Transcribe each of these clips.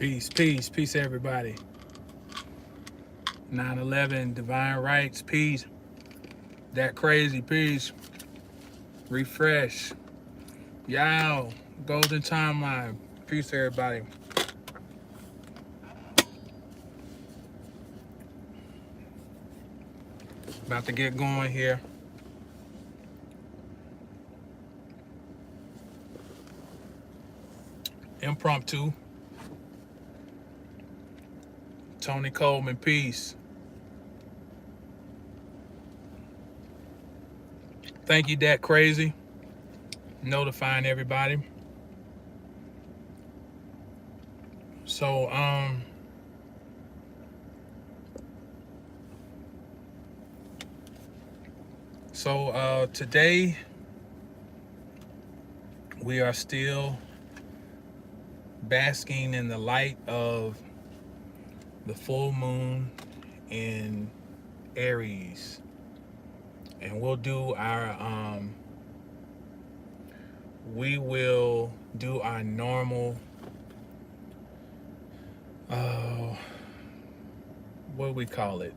Peace, peace, peace, everybody. 9/11, divine rights, peace. That crazy, peace. Refresh. Yow, golden timeline. Peace, everybody. About to get going here. Impromptu. Tony Coleman, peace. Thank you, that crazy. Notifying everybody. So, today we are still basking in the light of the full moon in Aries, and we'll do our normal what do we call it,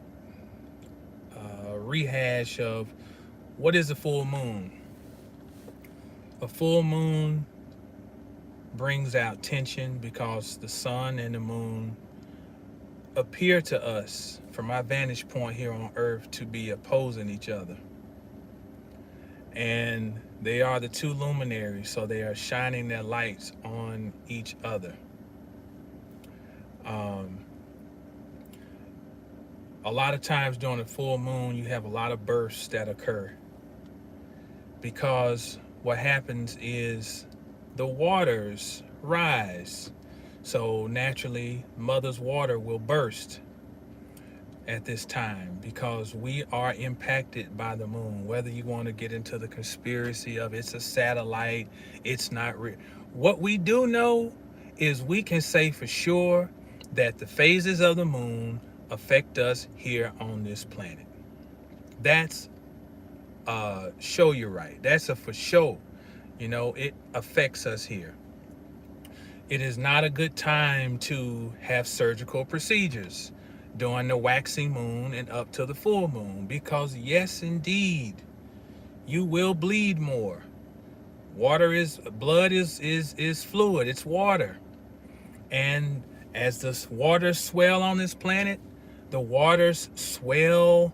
rehash of what is a full moon. A full moon brings out tension because the sun and the moon appear to us, from our vantage point here on Earth, to be opposing each other. And they are the two luminaries, so they are shining their lights on each other. A lot of times during the full moon, you have a lot of bursts that occur because what happens is the waters rise. So naturally, Mother's water will burst at this time because we are impacted by the moon. Whether you want to get into the conspiracy of it's a satellite, it's not real. What we do know is we can say for sure that the phases of the moon affect us here on this planet. That's show you right. That's a for sure. You know, it affects us here. It is not a good time to have surgical procedures during the waxing moon and up to the full moon because, yes, indeed, you will bleed more. Blood is fluid. It's water. And as the waters swell on this planet, the waters swell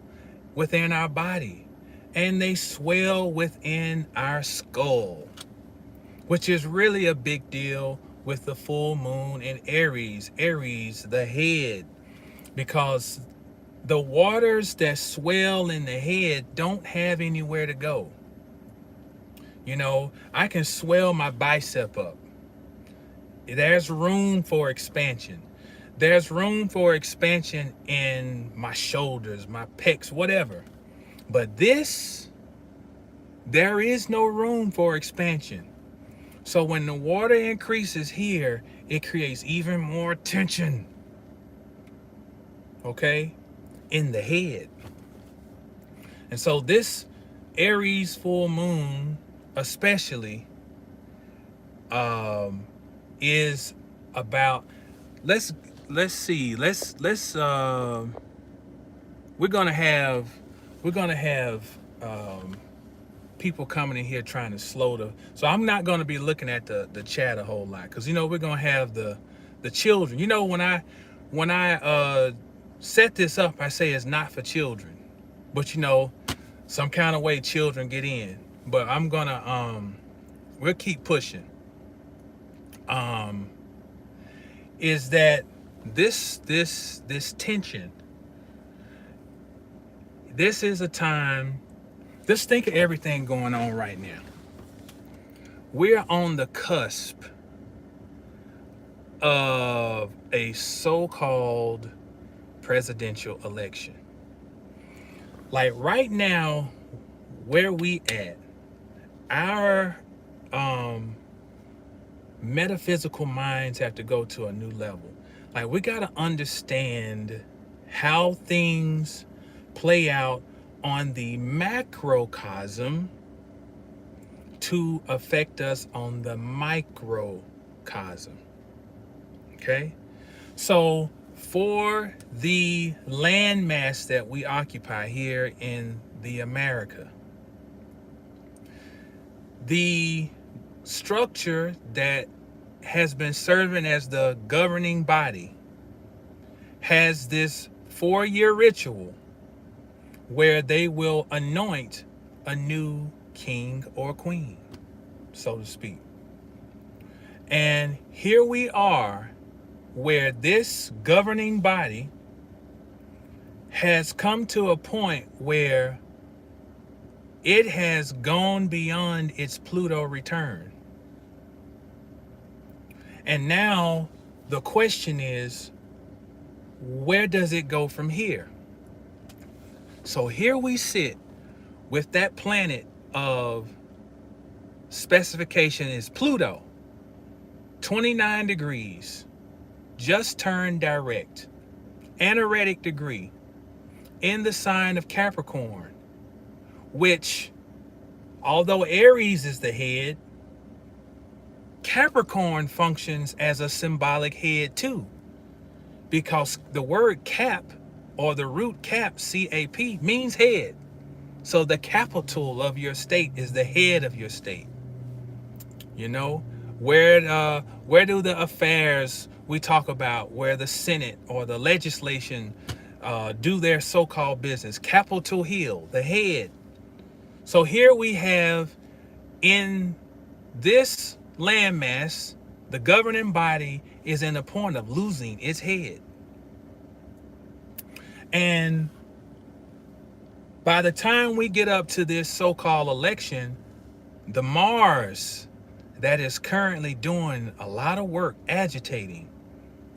within our body and they swell within our skull, which is really a big deal with the full moon in Aries, the head, because the waters that swell in the head don't have anywhere to go. You know, I can swell my bicep up. There's room for expansion. There's room for expansion in my shoulders, my pecs, whatever. But there is no room for expansion. So when the water increases here, it creates even more tension, okay, in the head. And so this Aries full moon especially is about, let's see, we're gonna have people coming in here trying to so I'm not going to be looking at the chat a whole lot because, you know, we're going to have the children. You know, when I set this up, I say it's not for children, but, you know, some kind of way children get in. But I'm gonna we'll keep pushing. Is that this tension? This is a time. Just think of everything going on right now. We're on the cusp of a so-called presidential election. Like right now, where we at, our metaphysical minds have to go to a new level. Like we got to understand how things play out on the macrocosm to affect us on the microcosm. Okay? So for the landmass that we occupy here in the America, the structure that has been serving as the governing body has this 4-year ritual where they will anoint a new king or queen, so to speak. And here we are, where this governing body has come to a point where it has gone beyond its Pluto return. And now the question is, where does it go from here? So here we sit with that planet of specification is Pluto, 29 degrees, just turned direct, anaretic degree, in the sign of Capricorn, which, although Aries is the head, Capricorn functions as a symbolic head too, because the word cap, or the root cap, C-A-P, means head. So the capital of your state is the head of your state. You know, where do the affairs we talk about, where the Senate or the legislation do their so-called business? Capitol Hill, the head. So here we have, in this landmass, the governing body is in the point of losing its head. And by the time we get up to this so-called election, the Mars that is currently doing a lot of work agitating,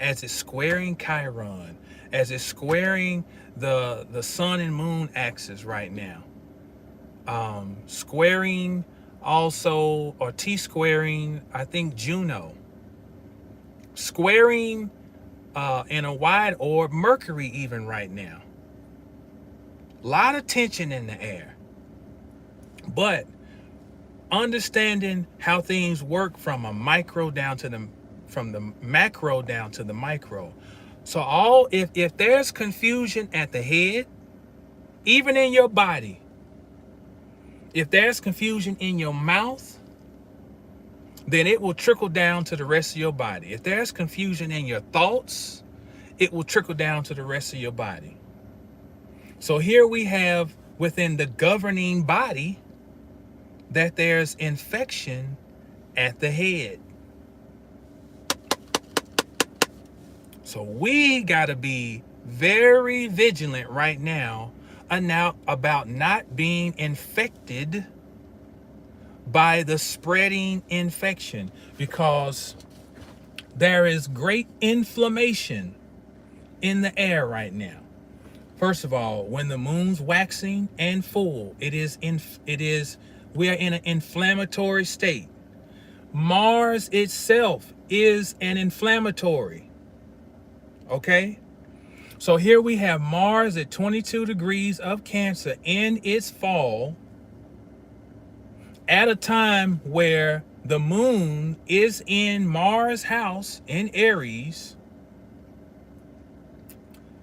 as it's squaring Chiron, as it's squaring the sun and moon axis right now, squaring also, or T-squaring, I think, Juno, squaring in a wide orb Mercury even right now. A lot of tension in the air. But understanding how things work from a micro down to from the macro down to the micro. So if there's confusion at the head, even in your body, if there's confusion in your mouth, then it will trickle down to the rest of your body. If there's confusion in your thoughts, it will trickle down to the rest of your body. So here we have within the governing body that there's infection at the head. So we got to be very vigilant right now about not being infected by the spreading infection, because there is great inflammation in the air right now. First of all, when the moon's waxing and full, we are in an inflammatory state. Mars itself is an inflammatory. Okay? So here we have Mars at 22 degrees of Cancer in its fall, at a time where the moon is in Mars' house in Aries,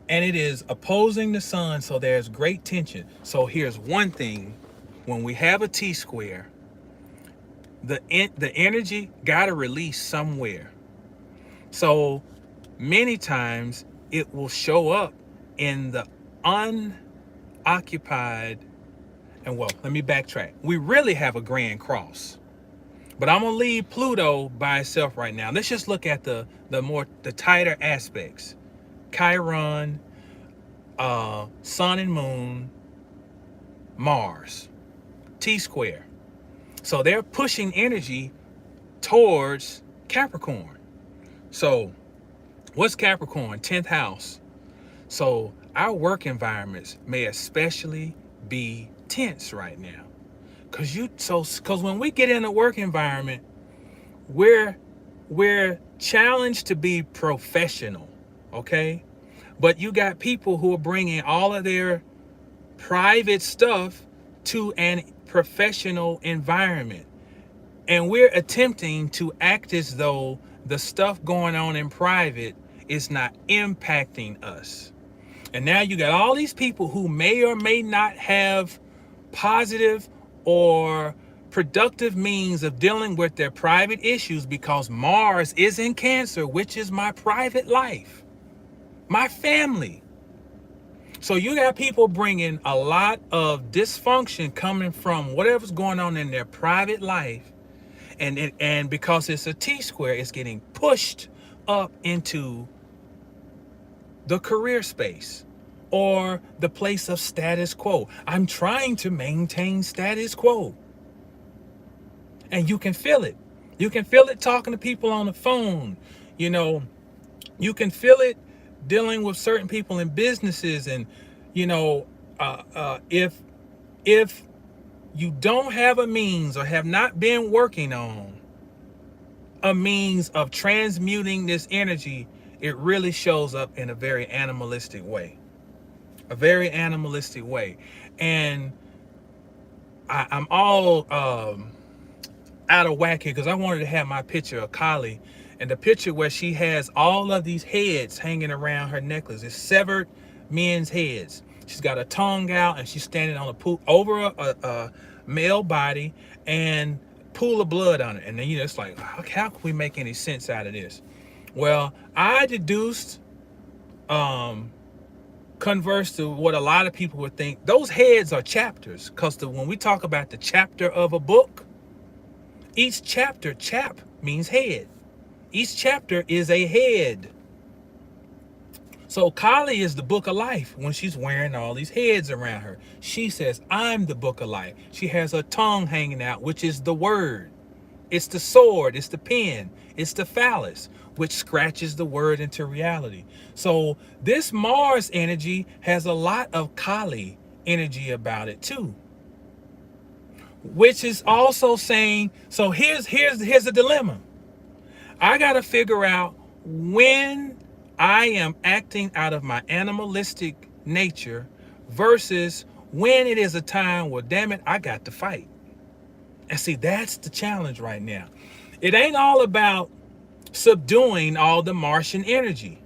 and it is opposing the sun, so there's great tension. So here's one thing: when we have a T-square, the energy got to release somewhere. So many times it will show up in the unoccupied, and well, let me backtrack. We really have a grand cross, but I'm gonna leave Pluto by itself right now. Let's just look at the tighter aspects: Chiron, sun and moon, Mars, T-square. So they're pushing energy towards Capricorn. So what's Capricorn? 10th house. So our work environments may especially be tense right now, because when we get in a work environment, we're challenged to be professional, okay? But you got people who are bringing all of their private stuff to an professional environment, and we're attempting to act as though the stuff going on in private it's not impacting us. And now you got all these people who may or may not have positive or productive means of dealing with their private issues because Mars is in Cancer, which is my private life, my family. So you got people bringing a lot of dysfunction coming from whatever's going on in their private life, and because it's a T-square, it's getting pushed up into the career space or the place of status quo. I'm trying to maintain status quo. And you can feel it. You can feel it talking to people on the phone. You know, you can feel it dealing with certain people in businesses. And, you know, if you don't have a means or have not been working on a means of transmuting this energy, it really shows up in a very animalistic way. A very animalistic way. And I'm all out of whack here because I wanted to have my picture of Kali, and the picture where she has all of these heads hanging around her necklace. It's severed men's heads. She's got a tongue out and she's standing on a pool over a male body and pool of blood on it. And then, you know, it's like, how can we make any sense out of this? Well, I deduced, converse to what a lot of people would think. Those heads are chapters, because when we talk about the chapter of a book, each chapter, chap means head. Each chapter is a head. So Kali is the book of life when she's wearing all these heads around her. She says, I'm the book of life. She has her tongue hanging out, which is the word. It's the sword, it's the pen, it's the phallus, which scratches the word into reality. So this Mars energy has a lot of Kali energy about it too. Which is also saying, so here's a dilemma. I got to figure out when I am acting out of my animalistic nature versus when it is a time where, damn it, I got to fight. And see, that's the challenge right now. It ain't all about subduing all the Martian energy.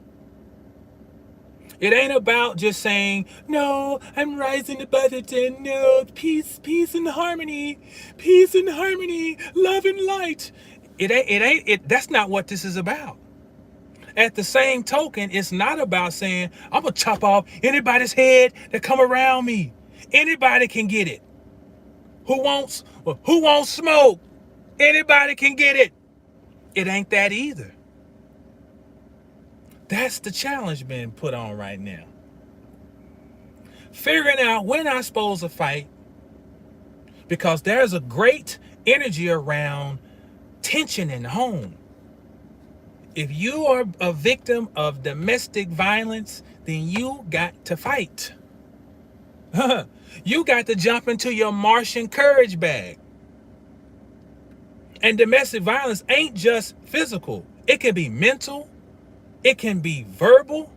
It ain't about just saying, no, I'm rising above it, and no, peace and harmony, love and light. That's not what this is about. At the same token, it's not about saying, I'm gonna chop off anybody's head that come around me. Anybody can get it. Who wants smoke? Anybody can get it. It ain't that either. That's the challenge being put on right now. Figuring out when I'm supposed to fight, because there's a great energy around tension in the home. If you are a victim of domestic violence, then you got to fight. You got to jump into your Martian courage bag. And domestic violence ain't just physical. It can be mental. It can be verbal.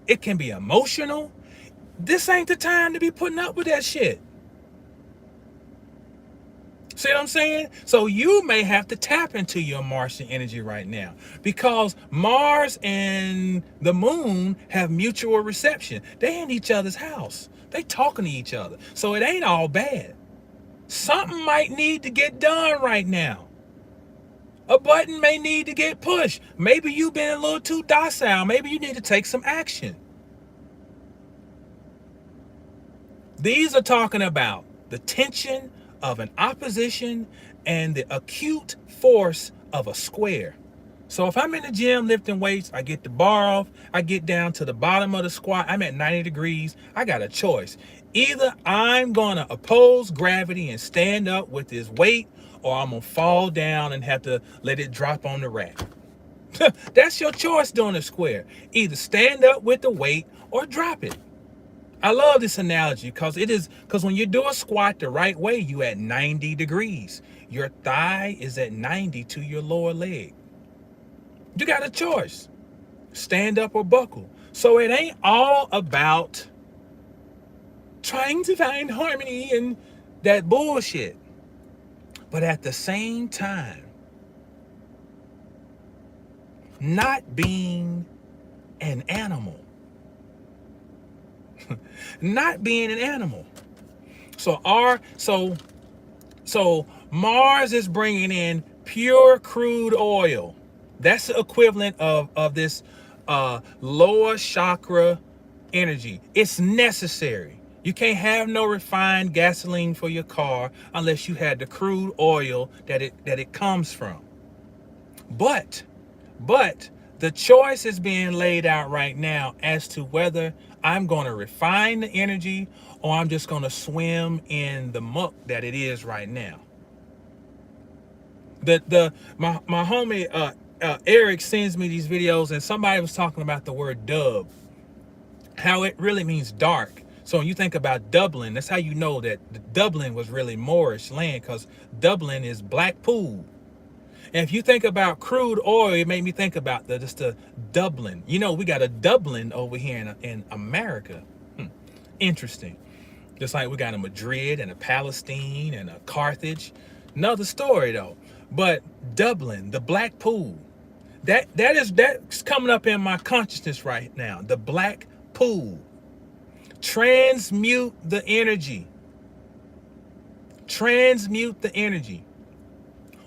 It can be emotional. This ain't the time to be putting up with that shit. See what I'm saying? So you may have to tap into your Martian energy right now, because Mars and the moon have mutual reception. They in each other's house. They talking to each other. So it ain't all bad. Something might need to get done right now. A button may need to get pushed. Maybe you've been a little too docile. Maybe you need to take some action. These are talking about the tension of an opposition and the acute force of a square. So if I'm in the gym lifting weights, I get the bar off, I get down to the bottom of the squat, I'm at 90 degrees, I got a choice. Either I'm gonna oppose gravity and stand up with this weight, or I'm gonna fall down and have to let it drop on the rack. That's your choice doing a square. Either stand up with the weight or drop it. I love this analogy because when you do a squat the right way, you at 90 degrees. Your thigh is at 90 to your lower leg. You got a choice. Stand up or buckle. So it ain't all about trying to find harmony and that bullshit. But at the same time, not being an animal. Not being an animal. So Mars is bringing in pure crude oil. That's the equivalent of this lower chakra energy. It's necessary. You can't have no refined gasoline for your car unless you had the crude oil that it comes from. But the choice is being laid out right now as to whether I'm going to refine the energy or I'm just going to swim in the muck that it is right now. My homie Eric sends me these videos, and somebody was talking about the word dub, how it really means dark. So when you think about Dublin, that's how you know that Dublin was really Moorish land, because Dublin is black pool. And if you think about crude oil, it made me think about just the Dublin. You know, we got a Dublin over here in America. Interesting. Just like we got a Madrid and a Palestine and a Carthage. Another story though. But Dublin, the black pool, that's coming up in my consciousness right now. The black pool. Transmute the energy. Transmute the energy.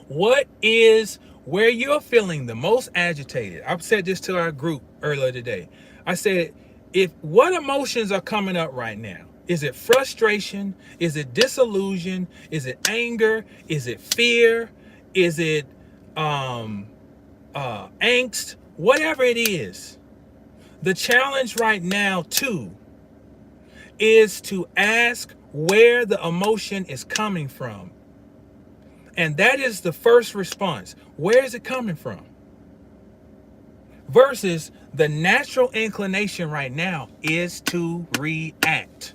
What is where you're feeling the most agitated? I've said this to our group earlier today. I said, what emotions are coming up right now? Is it frustration? Is it disillusion? Is it anger? Is it fear? Is it angst? Whatever it is. The challenge right now too is to ask where the emotion is coming from. And that is the first response. Where is it coming from? Versus the natural inclination right now is to react.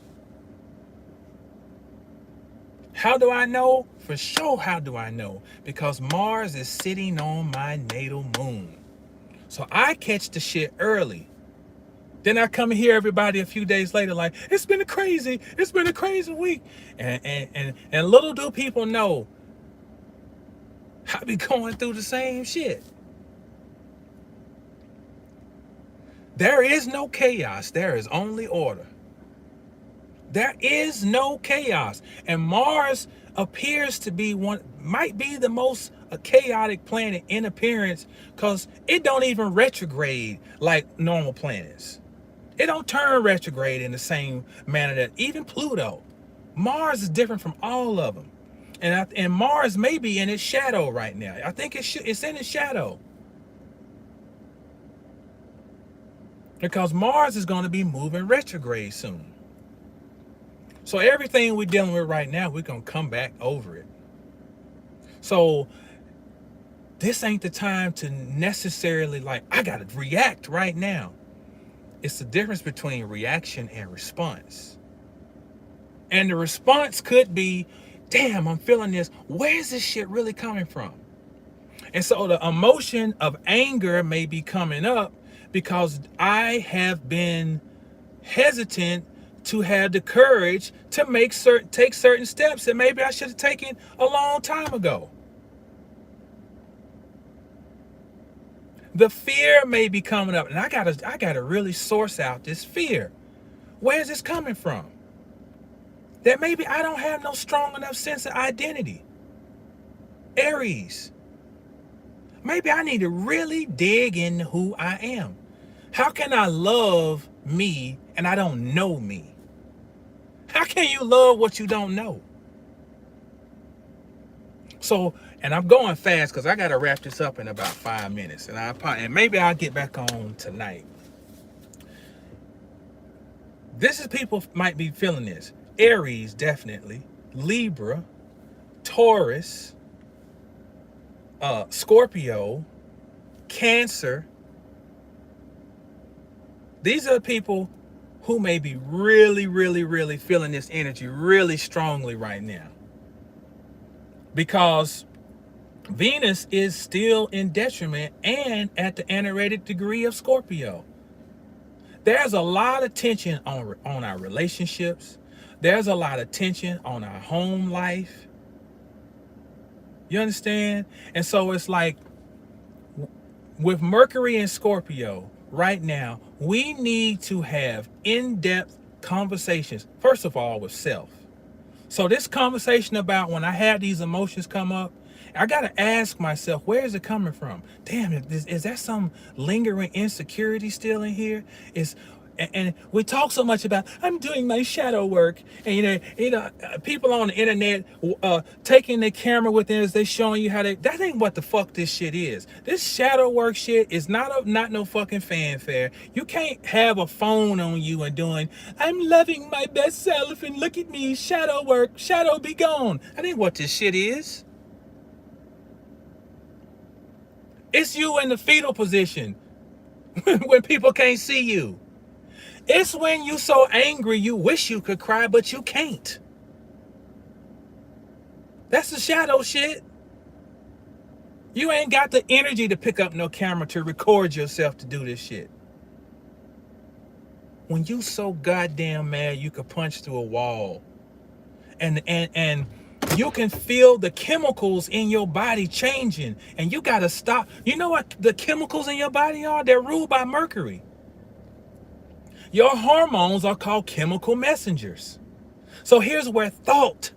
How do I know? For sure, how do I know? Because Mars is sitting on my natal moon. So I catch the shit early. Then I come and hear everybody a few days later like, it's been a crazy week. And little do people know, I be going through the same shit. There is no chaos. There is only order. There is no chaos. And Mars appears to be might be the most chaotic planet in appearance, because it don't even retrograde like normal planets. It don't turn retrograde in the same manner that even Pluto. Mars is different from all of them. And Mars may be in its shadow right now. I think it's in its shadow. Because Mars is going to be moving retrograde soon. So everything we're dealing with right now, we're going to come back over it. So this ain't the time to necessarily like, I got to react right now. It's the difference between reaction and response. And the response could be, damn, I'm feeling this. Where's this shit really coming from? And so the emotion of anger may be coming up because I have been hesitant to have the courage to take certain steps that maybe I should have taken a long time ago. The fear may be coming up, and I gotta really source out this fear. Where is this coming from? That maybe I don't have no strong enough sense of identity. Aries. Maybe I need to really dig into who I am. How can I love me and I don't know me? How can you love what you don't know? So, and I'm going fast because I got to wrap this up in about 5 minutes. And maybe I'll get back on tonight. This is, people might be feeling this. Aries, definitely. Libra, Taurus, Scorpio, Cancer. These are people who may be really, really, really feeling this energy really strongly right now. Because Venus is still in detriment and at the anaretic degree of Scorpio. There's a lot of tension on our relationships. There's a lot of tension on our home life. You understand? And so it's like with Mercury and Scorpio, right now, we need to have in-depth conversations, first of all, with self. So this conversation about when I had these emotions come up, I got to ask myself, where is it coming from? Damn, is that some lingering insecurity still in here? And we talk so much about I'm doing my shadow work, and people on the internet taking their camera with them as they showing you how that ain't what the fuck this shit is. This shadow work shit is not no fucking fanfare. You can't have a phone on you and doing I'm loving my best self and look at me, shadow work, shadow be gone. That ain't what this shit is. It's you in the fetal position when people can't see you. It's when you so angry you wish you could cry, but you can't. That's the shadow shit. You ain't got the energy to pick up no camera to record yourself to do this shit. When you so goddamn mad you could punch through a wall. And you can feel the chemicals in your body changing. And you gotta stop. You know what the chemicals in your body are? They're ruled by Mercury. Your hormones are called chemical messengers. So here's where thought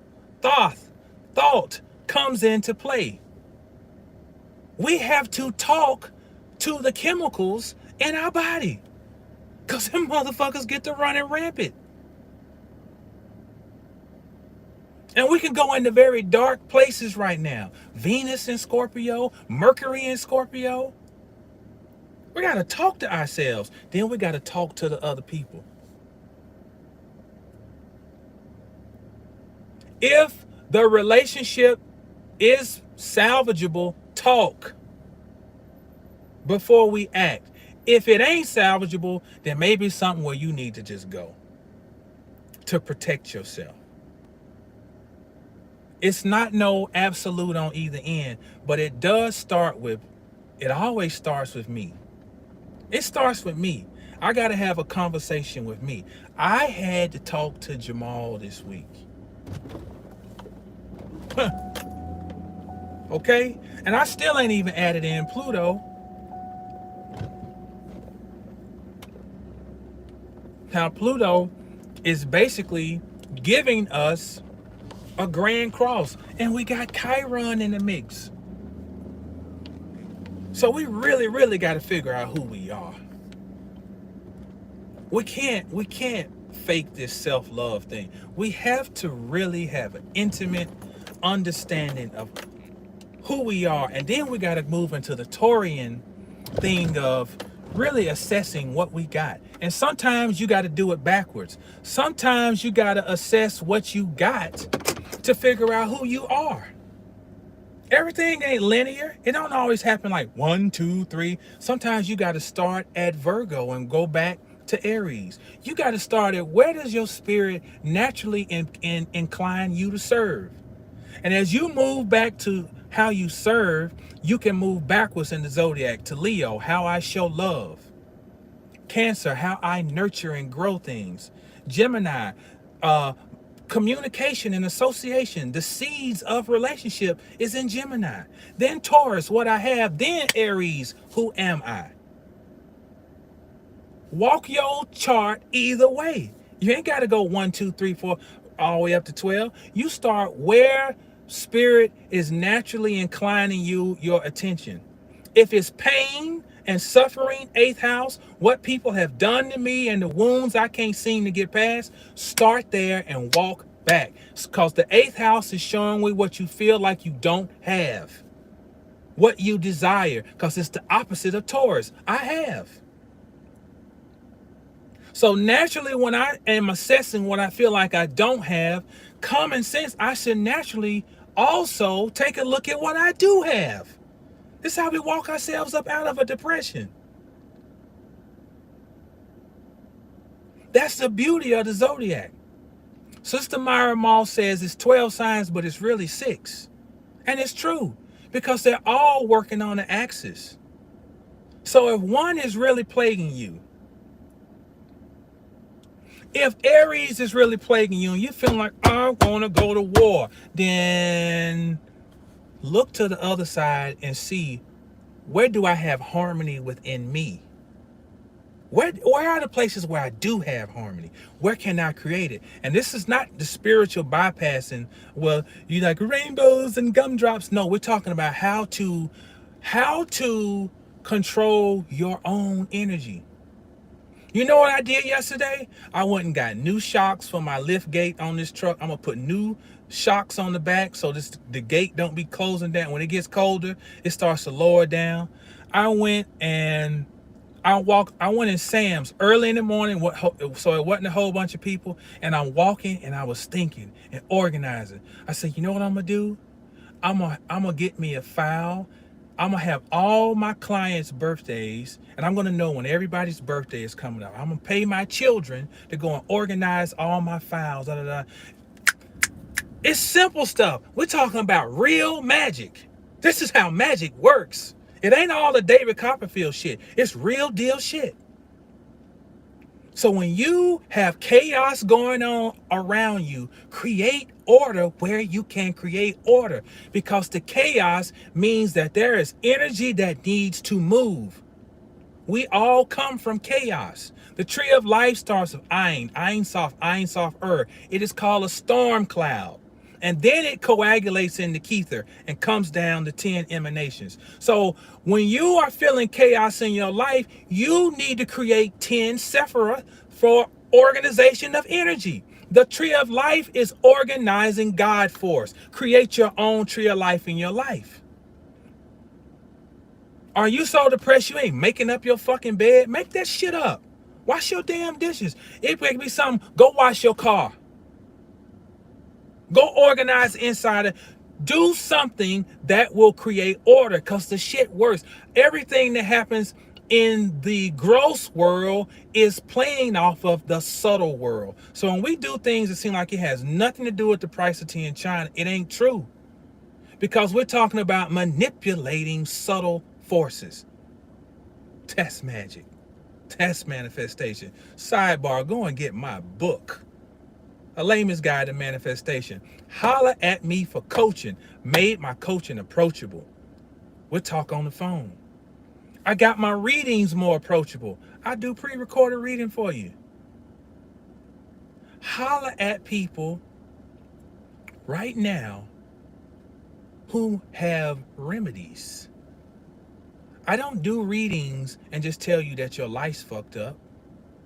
comes into play. We have to talk to the chemicals in our body, because them motherfuckers get to running rampant. And we can go into very dark places right now. Venus in Scorpio, Mercury in Scorpio. We got to talk to ourselves. Then we got to talk to the other people. If the relationship is salvageable, talk before we act. If it ain't salvageable, then maybe something where you need to just go to protect yourself. It's not no absolute on either end, but it always starts with me. It starts with me. I got to have a conversation with me. I had to talk to Jamal this week. Okay? And I still ain't even added in Pluto. Now, Pluto is basically giving us a grand cross. And we got Chiron in the mix. So we really got to figure out who we are. We can't fake this self-love thing. We have to really have an intimate understanding of who we are. And then we got to move into the Taurian thing of really assessing what we got. And sometimes you got to do it backwards. Sometimes you got to assess what you got to figure out who you are. Everything ain't linear. It don't always happen like 1, 2, 3. Sometimes you got to start at Virgo and go back to Aries. You got to start at where does your spirit naturally incline you to serve? And as you move back to how you serve, you can move backwards in the zodiac to Leo, how I show love. Cancer, how I nurture and grow things. Gemini, communication and association. The seeds of relationship is in Gemini. Then Taurus, what I have. Then Aries, who am I? Walk your chart either way. You ain't got to go 1, 2, 3, 4, all the way up to 12. You start where spirit is naturally inclining your attention. If it's pain and suffering, 8th house, what people have done to me and the wounds I can't seem to get past, start there and walk back. Because the 8th house is showing me what you feel like you don't have. What you desire. Because it's the opposite of Taurus. I have. So naturally, when I am assessing what I feel like I don't have, common sense, I should naturally also take a look at what I do have. This is how we walk ourselves up out of a depression. That's the beauty of the zodiac. Sister Myra Mall says it's 12 signs, but it's really 6. And it's true, because they're all working on the axis. So if one is really plaguing you, if Aries is really plaguing you and you're feeling like, I want to go to war, then look to the other side and see, where do I have harmony within me? Where are the places where I do have harmony? Where can I create it? And this is not the spiritual bypassing. Well, you like rainbows and gumdrops. No, we're talking about how to control your own energy. You know what I did yesterday? I went and got new shocks for my lift gate on this truck. I'm gonna put new shocks on the back so the gate don't be closing down. When it gets colder, it starts to lower down. I went and I went in Sam's early in the morning, so it wasn't a whole bunch of people. And I'm walking and I was thinking and organizing. I said, you know what I'm gonna do? I'm gonna get me a file. I'm gonna have all my clients' birthdays, and I'm gonna know when everybody's birthday is coming up. I'm gonna pay my children to go and organize all my files. Da, da, da. It's simple stuff. We're talking about real magic. This is how magic works. It ain't all the David Copperfield shit. It's real deal shit. So when you have chaos going on around you, create order where you can create order, because the chaos means that there is energy that needs to move. We all come from chaos. The tree of life starts with Ein Sof, It is called a storm cloud. And then it coagulates into Kether and comes down to 10 emanations. So when you are feeling chaos in your life, you need to create 10 Sephira for organization of energy. The tree of life is organizing God force. Create your own tree of life in your life. Are you so depressed you ain't making up your fucking bed? Make that shit up. Wash your damn dishes. It could be something. Go wash your car. Go organize inside it. Do something that will create order, because the shit works. Everything that happens in the gross world is playing off of the subtle world. So when we do things that seem like it has nothing to do with the price of tea in China, it ain't true. Because we're talking about manipulating subtle forces. Test magic. Test manifestation. Sidebar, go and get my book, A Layman's Guide to Manifestation. Holla at me for coaching. Made my coaching approachable. We'll talk on the phone. I got my readings more approachable. I do pre-recorded reading for you. Holla at people right now who have remedies. I don't do readings and just tell you that your life's fucked up.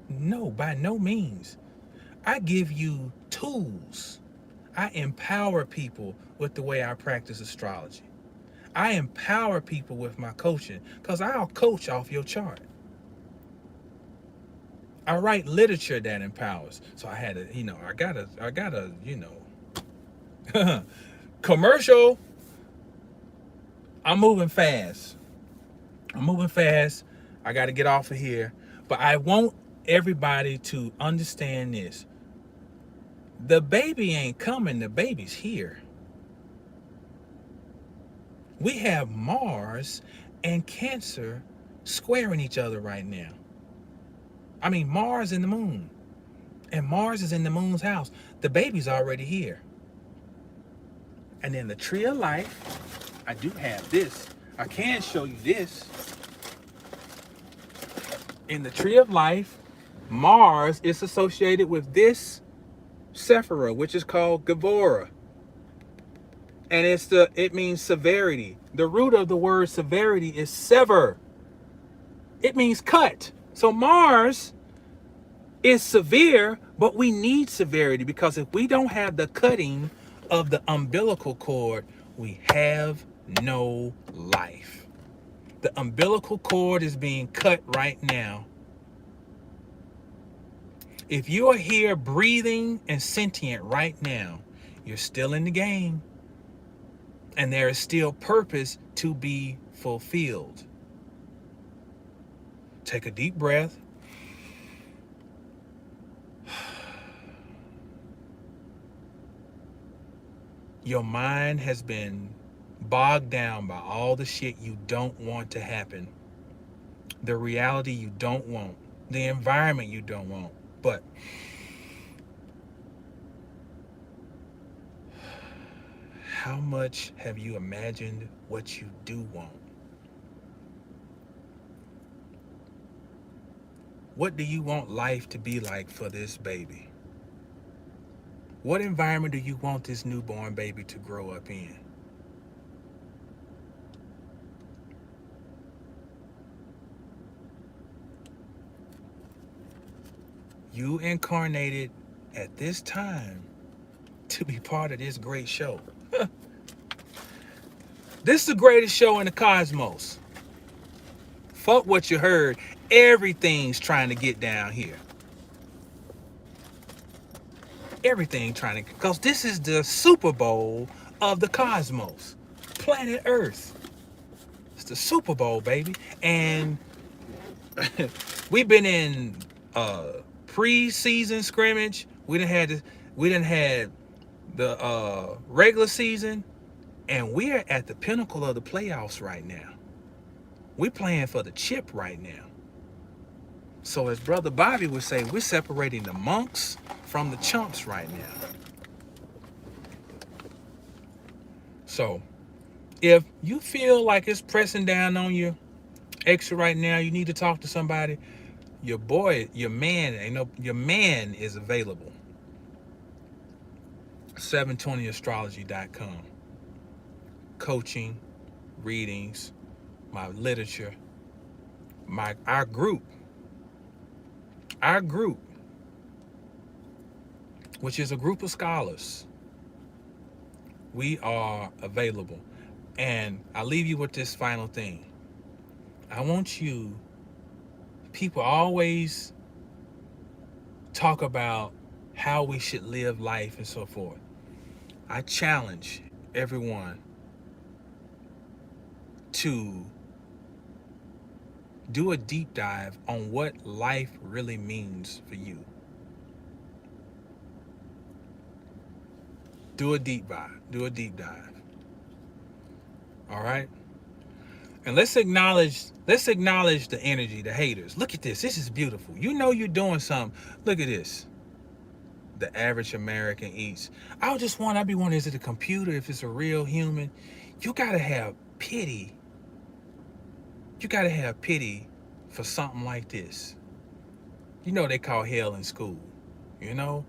No, by no means. I give you tools. I empower people with the way I practice astrology. I empower people with my coaching, because I'll coach off your chart. I write literature that empowers. So I had to, I gotta, commercial. I'm moving fast. I got to get off of here. But I want everybody to understand this. The baby ain't coming. The baby's here. We have Mars and Cancer squaring each other right now. I mean, Mars and the moon. And Mars is in the moon's house. The baby's already here. And then the tree of life, I do have this. I can show you this. In the tree of life, Mars is associated with this Sephira, which is called Gevora. And it means severity. The root of the word severity is sever. It means cut. So Mars is severe, but we need severity, because if we don't have the cutting of the umbilical cord, we have no life. The umbilical cord is being cut right now. If you are here breathing and sentient right now, you're still in the game. And there is still purpose to be fulfilled. Take a deep breath. Your mind has been bogged down by all the shit you don't want to happen. The reality you don't want. The environment you don't want. But how much have you imagined what you do want? What do you want life to be like for this baby? What environment do you want this newborn baby to grow up in? You incarnated at this time to be part of this great show. This is the greatest show in the cosmos. Fuck what you heard. Everything's trying to get down here. Everything trying to, because this is the Super Bowl of the cosmos. Planet Earth. It's the Super Bowl, baby. And we've been in pre-season scrimmage. We done had the regular season, and we're at the pinnacle of the playoffs right now. We're playing for the chip right now. So as Brother Bobby would say, we're separating the monks from the chumps right now. So if you feel like it's pressing down on you extra right now, you need to talk to somebody. Your man is available. 720astrology.com. Coaching, readings, my literature, our group, which is a group of scholars. We are available. And I'll leave you with this final thing. I want people always talk about how we should live life and so forth. I challenge everyone to do a deep dive on what life really means for you. Do a deep dive. All right? And let's acknowledge the energy, the haters. Look at this. This is beautiful. You know you're doing something. Look at this. The average American eats. I'd be wondering, is it a computer? If it's a real human? You gotta have pity. You gotta have pity for something like this. You know they call hell in school, you know?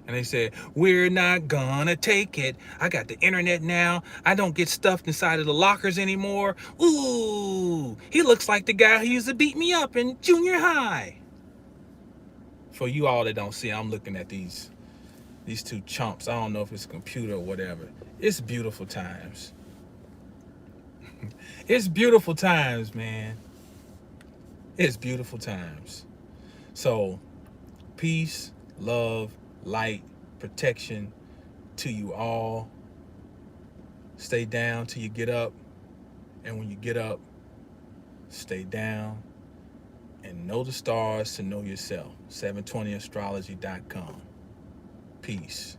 And they said, we're not gonna take it. I got the internet now. I don't get stuffed inside of the lockers anymore. Ooh, he looks like the guy who used to beat me up in junior high. For you all that don't see, I'm looking at these two chumps. I don't know if it's a computer or whatever. It's beautiful times. It's beautiful times, man. It's beautiful times. So, peace, love, light, protection to you all. Stay down till you get up. And when you get up, stay down. And know the stars to know yourself. 720astrology.com. Peace.